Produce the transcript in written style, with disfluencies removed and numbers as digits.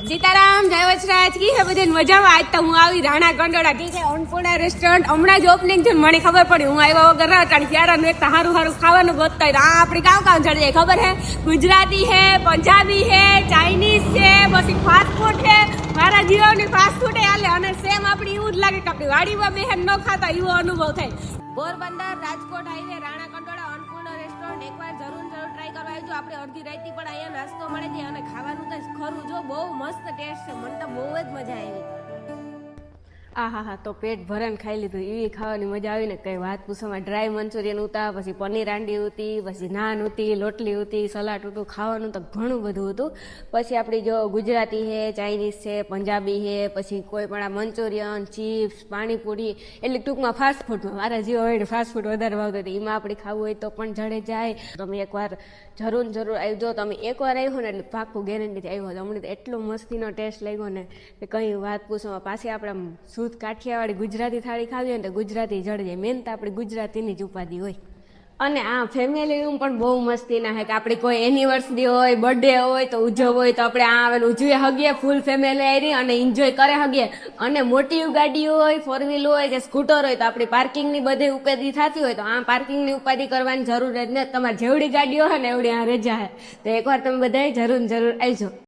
સીતારામ જય વચરાજ કી હે બધી મજામાં. આજ તો હું આવી રાણા કંડોળા કી છે અન્નપૂર્ણા રેસ્ટોરન્ટ. હમણાં જ ઓપનિંગ છે, મને ખબર પડી. હું આવ્યા વગર ના કારણ ક્યારાનું એક સારું સારું ખાવાનું ગોતતા હોય. આ આપણી કામ કામ ચડી જાય ખબર હે. ગુજરાતી હે, પંજાબી હે, ચાઇનીઝ છે, પછી ફાસ્ટ ફૂડ છે. મારા જીવનની ફાસ્ટ ફૂડ હાલે અને સેમ આપણી એવું જ લાગે કે આપણી વાડીમાં બહેન ન ખાતા એવો અનુભવ થાય. પોરબંદર રાજકોટ હાઈવે રાણા કંડોળા અન્નપૂર્ણા રેસ્ટોરન્ટ એકવાર જરૂર ટ્રાય કરવા આવજો. આપણે અડધી રાતથી પણ અહીંયા નાસ્તો મળે છે અને ખાવાનું તો ખરું જો બહુ મસ્ત ટેસ્ટ છે. મને તો બહુ જ મજા આવી. હા તો પેટ ભરાને ખાઈ લીધું. એવી ખાવાની મજા આવી ને કઈ વાત પૂછવામાં. ડ્રાય મંચુરિયન હતા, પછી પનીર હાંડી હતી, પછી નાન હતી, લોટલી હતી, સલાડ હતું. ખાવાનું તો ઘણું બધું હતું. પછી આપણી જો ગુજરાતી છે, ચાઇનીઝ છે, પંજાબી છે, પછી કોઈ પણ આ મંચુરિયન, ચિપ્સ, પાણીપુરી, એટલે ટૂંકમાં ફાસ્ટ ફૂડમાં મારા જીવ હોય ફાસ્ટ ફૂડ વધારે ભાવતું હતું. એમાં આપણે ખાવું હોય તો પણ જડે જાય. તમે એકવાર જરૂર આવજો. તમે એકવાર આવ્યો ને એટલે પાક્કું ગેરંટીથી આવ્યો. અમને તો એટલો મસ્તીનો ટેસ્ટ લાગ્યો ને કે કંઈ વાત પૂછવામાં. પાછી આપણે શુદ્ધ કાઠિયાવાડી ગુજરાતી થાળી ખાવી હોય ને તો ગુજરાતી જડે જાય. મેન તો આપણી ગુજરાતીની જ ઉપાધિ હોય. અને આ ફેમિલીનું પણ બહુ મસ્તીના છે કે આપણી કોઈ એનિવર્સરી હોય, બર્થડે હોય તો ઉજવવો હોય તો આપણે આ આવેલું ઉજવી હગીએ ફૂલ ફેમિલી આવી અને એન્જોય કરે હગીએ. અને મોટી ગાડી હોય, ફોર વ્હીલ હોય કે સ્કૂટર હોય તો આપણી પાર્કિંગની બધી ઉપાધિ થતી હોય તો આ પાર્કિંગની ઉપાધિ કરવાની જરૂર જ નથી. તમારે જેવડી ગાડીઓ હોય ને એવડી આ રજા છે. તો એકવાર તમે બધાય જરૂર આવજો.